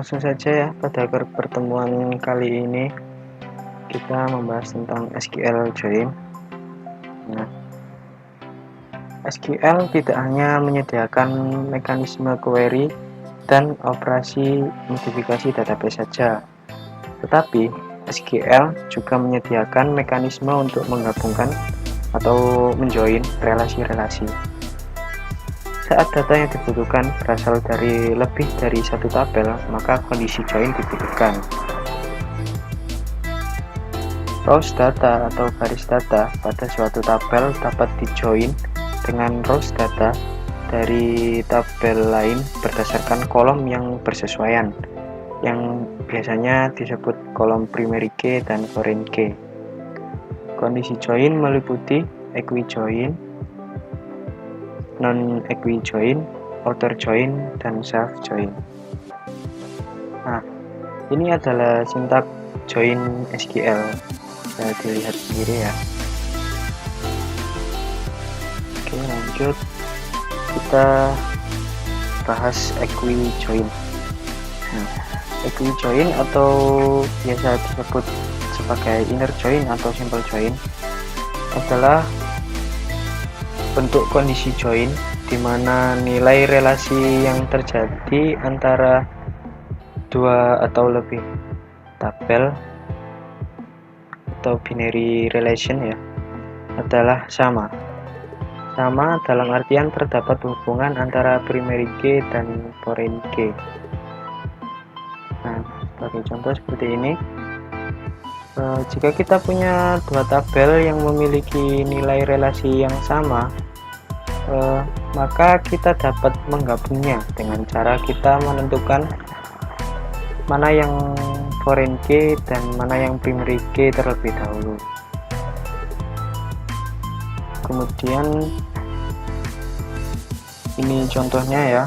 Langsung saja ya, pada pertemuan kali ini kita membahas tentang SQL join. Nah, SQL tidak hanya menyediakan mekanisme query dan operasi modifikasi database saja, tetapi SQL juga menyediakan mekanisme untuk menggabungkan atau menjoin relasi-relasi. Saat data yang dibutuhkan berasal dari lebih dari satu tabel, maka kondisi join dibutuhkan. Rows data atau baris data pada suatu tabel dapat dijoin dengan rows data dari tabel lain berdasarkan kolom yang bersesuaian, yang biasanya disebut kolom primary key dan foreign key. Kondisi join meliputi equi-join, non-equi-join, outer join, dan self-join. Nah, ini adalah sintak join SQL. Bisa dilihat sendiri ya. Oke, lanjut kita bahas equi-join. Nah, equi-join atau biasa disebut sebagai inner join atau simple join adalah bentuk kondisi join di mana nilai relasi yang terjadi antara dua atau lebih tabel atau binary relation ya adalah sama dalam artian terdapat hubungan antara primary key dan foreign key. Nah, sebagai contoh seperti ini, jika kita punya dua tabel yang memiliki nilai relasi yang sama, maka kita dapat menggabungnya dengan cara kita menentukan mana yang foreign key dan mana yang primary key terlebih dahulu. Kemudian ini contohnya ya,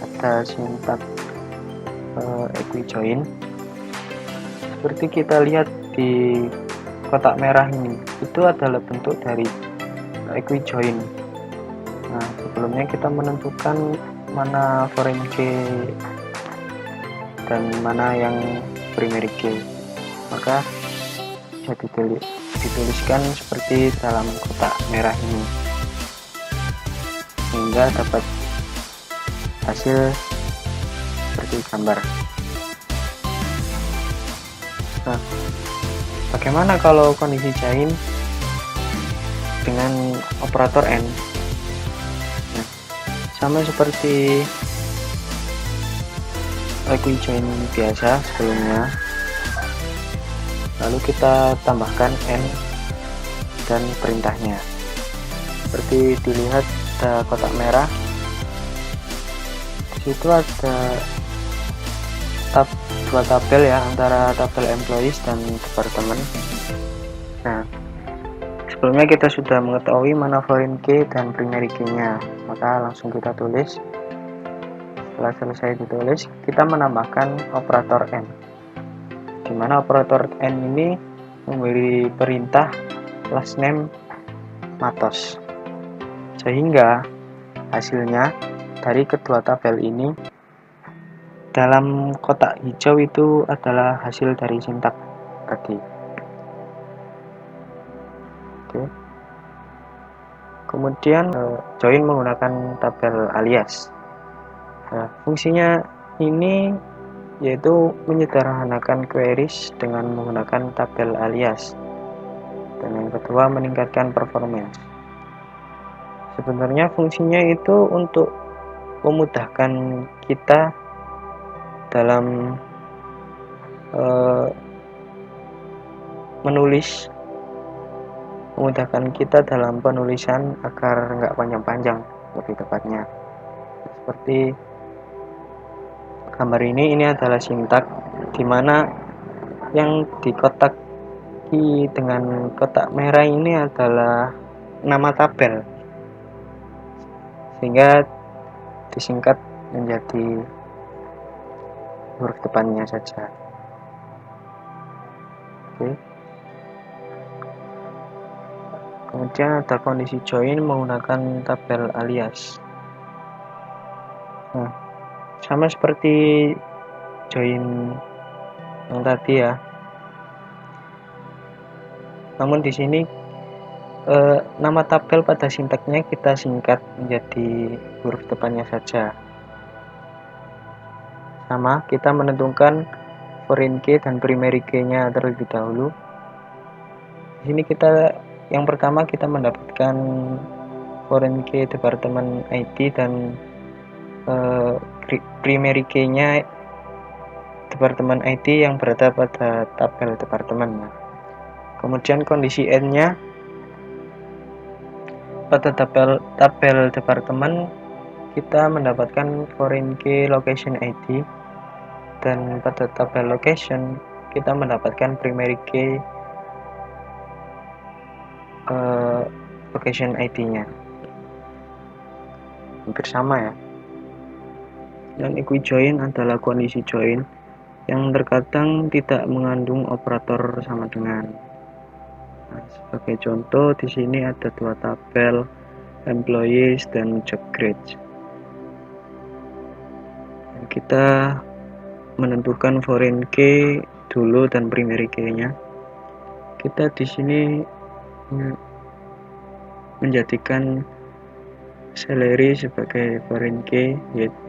ada sintak equi-join. Seperti kita lihat di kotak merah ini, itu adalah bentuk dari equi-join. Nah, sebelumnya kita menentukan mana foreign key dan mana yang primary key, maka bisa dituliskan seperti dalam kotak merah ini sehingga dapat hasil seperti gambar. Nah, bagaimana kalau kondisi join dengan operator AND? Nah, sama seperti equi-join biasa sebelumnya, lalu kita tambahkan AND dan perintahnya. Seperti dilihat ada kotak merah, di situ ada dua tabel ya, antara tabel employees dan department. Nah, sebelumnya kita sudah mengetahui mana foreign key dan primary key-nya, maka langsung kita tulis. Setelah selesai ditulis, kita menambahkan operator AND, di mana operator AND ini memberi perintah last name Matos, sehingga hasilnya dari kedua tabel ini dalam kotak hijau itu adalah hasil dari sintak tadi. Oke. Kemudian join menggunakan tabel alias. Nah, fungsinya ini yaitu menyederhanakan queries dengan menggunakan tabel alias, dan yang kedua meningkatkan performance. Sebenarnya fungsinya itu untuk memudahkan kita dalam memudahkan kita dalam penulisan agar nggak panjang-panjang, lebih tepatnya. Seperti gambar ini adalah sintak di mana yang dikotaki dengan kotak merah ini adalah nama tabel, sehingga disingkat menjadi huruf depannya saja. Oke. Kemudian ada kondisi join menggunakan tabel alias. Nah, sama seperti join yang tadi ya. Namun di sini nama tabel pada sintaknya kita singkat menjadi huruf depannya saja. Sama, kita menentukan foreign key dan primary key-nya terlebih dahulu. Di sini yang pertama kita mendapatkan foreign key departemen IT dan primary key-nya departemen IT yang berada pada tabel departemen. Kemudian kondisi N-nya pada tabel departemen kita mendapatkan foreign key location ID, dan pada tabel location kita mendapatkan primary key location ID-nya. Hampir sama ya. Dan equijoin adalah kondisi join yang terkadang tidak mengandung operator sama dengan. Nah, sebagai contoh di sini ada dua tabel, employees dan job grades. Dan kita menentukan foreign key dulu dan primary key-nya. Kita di sini menjadikan salary sebagai foreign key,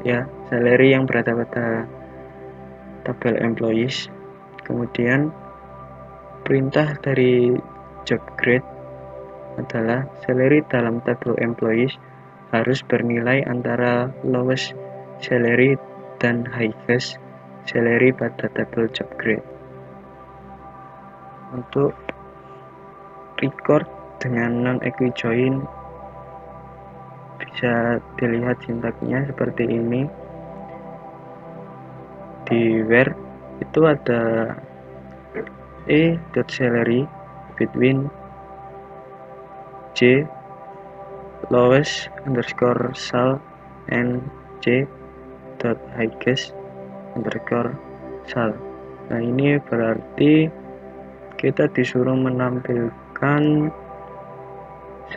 ya, salary yang berada pada tabel employees. Kemudian perintah dari job grade adalah salary dalam tabel employees harus bernilai antara lowest salary dan highest salary pada tabel job grade. Untuk record dengan non-equijoin bisa dilihat sintaknya seperti ini. Di where itu ada a.salary between j lowest underscore sal and j dot highest underscore sal. Nah, ini berarti kita disuruh menampilkan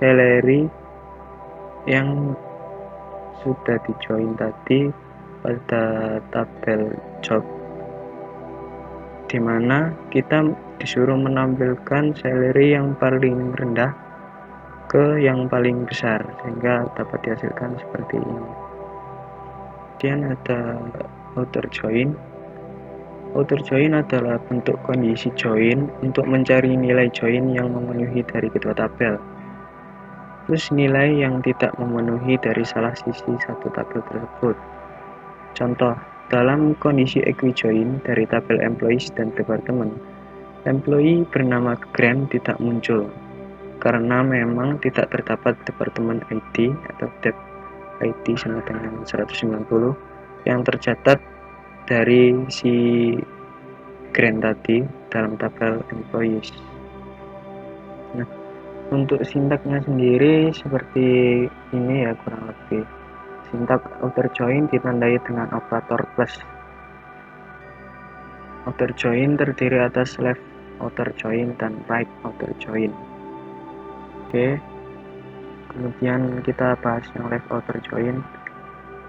salary yang sudah dijoin tadi pada tabel job, dimana kita disuruh menampilkan salary yang paling rendah ke yang paling besar sehingga dapat dihasilkan seperti ini. Kemudian ada outer join. Outer join adalah bentuk kondisi join untuk mencari nilai join yang memenuhi dari kedua tabel, plus nilai yang tidak memenuhi dari salah sisi satu tabel tersebut. Contoh, dalam kondisi equijoin dari tabel employees dan departemen, employee bernama Grant tidak muncul karena memang tidak terdapat departemen IT atau dep IT sama dengan 190 yang tercatat dari si Grant tadi dalam tabel employees. Nah, untuk sintaknya sendiri seperti ini ya, kurang lebih. Sintak outer join ditandai dengan operator plus. Outer join terdiri atas left outer join dan right outer join. Oke. Kemudian kita bahas yang left outer join.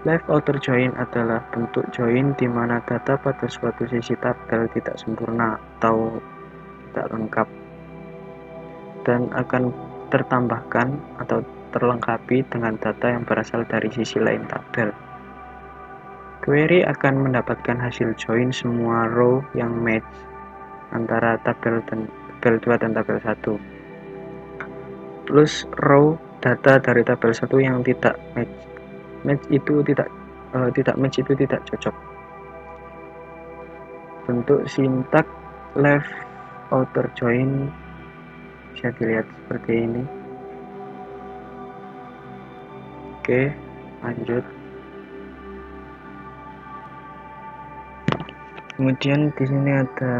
Left outer join adalah bentuk join di mana data pada suatu sisi tabel tidak sempurna atau tidak lengkap dan akan tertambahkan atau terlengkapi dengan data yang berasal dari sisi lain tabel. Query akan mendapatkan hasil join semua row yang match antara tabel 2 dan tabel 1 plus row data dari tabel 1 yang tidak match. Tidak match itu tidak cocok. Bentuk sintak left outer join bisa dilihat seperti ini. Oke, lanjut. Kemudian di sini ada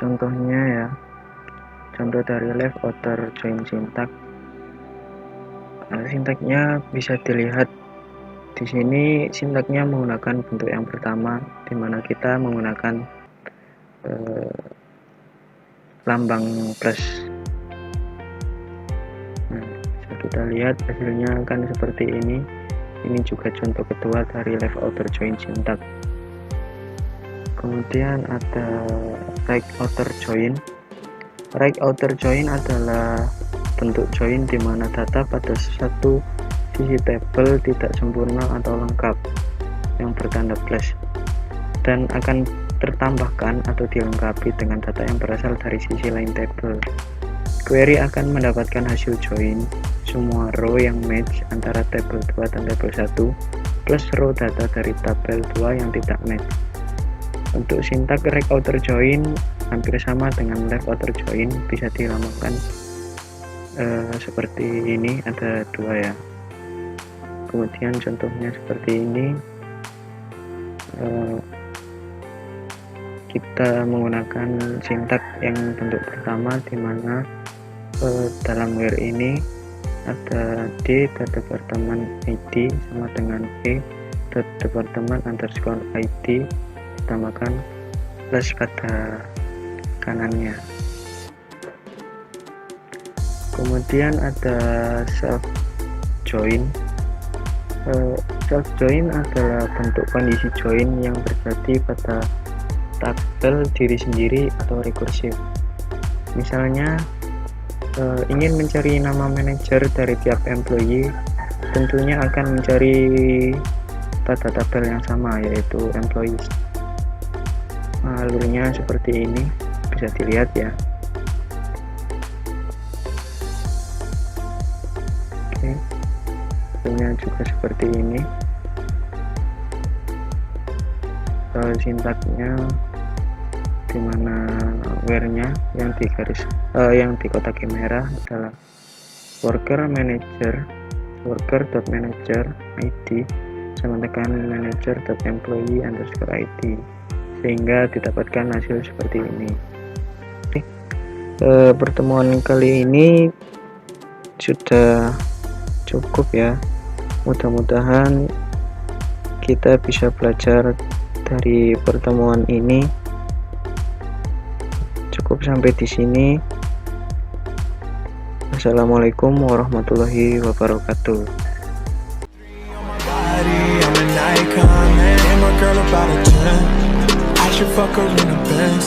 contohnya ya. Contoh dari left outer join sintak. Sintaknya bisa dilihat di sini. Sintaknya menggunakan bentuk yang pertama, di mana kita menggunakan lambang plus. Nah, bisa kita lihat hasilnya akan seperti ini. Ini juga contoh kedua dari left outer join sintak. Kemudian ada right outer join. Right outer join adalah bentuk join di mana data pada satu sisi tabel tidak sempurna atau lengkap yang bertanda plus dan akan tertambahkan atau dilengkapi dengan data yang berasal dari sisi lain tabel. Query akan mendapatkan hasil join semua row yang match antara tabel 2 dan tabel 1 plus row data dari tabel 2 yang tidak match. Untuk sintak right outer join hampir sama dengan left outer join, bisa dilambangkan seperti ini, ada dua ya. Kemudian contohnya seperti ini, kita menggunakan sintak yang bentuk pertama di mana dalam where ini ada d departemen id sama dengan e departemen underscore id ditambahkan plus pada kanannya. Kemudian ada self join. Self join adalah bentuk kondisi join yang terjadi pada tabel diri sendiri atau rekursif. Misalnya ingin mencari nama manajer dari tiap employee, tentunya akan mencari pada tabel yang sama, yaitu employees. Alurnya seperti ini, bisa dilihat ya. Oke, alurnya juga seperti ini. Sintaknya dimana where-nya yang di kotak merah adalah worker manager id sama dengan manager.employee underscore id, sehingga didapatkan hasil seperti ini. Pertemuan kali ini sudah cukup ya. Mudah-mudahan kita bisa belajar dari pertemuan ini. Cukup sampai di sini. Assalamualaikum warahmatullahi wabarakatuh. I should fuck her in a Benz.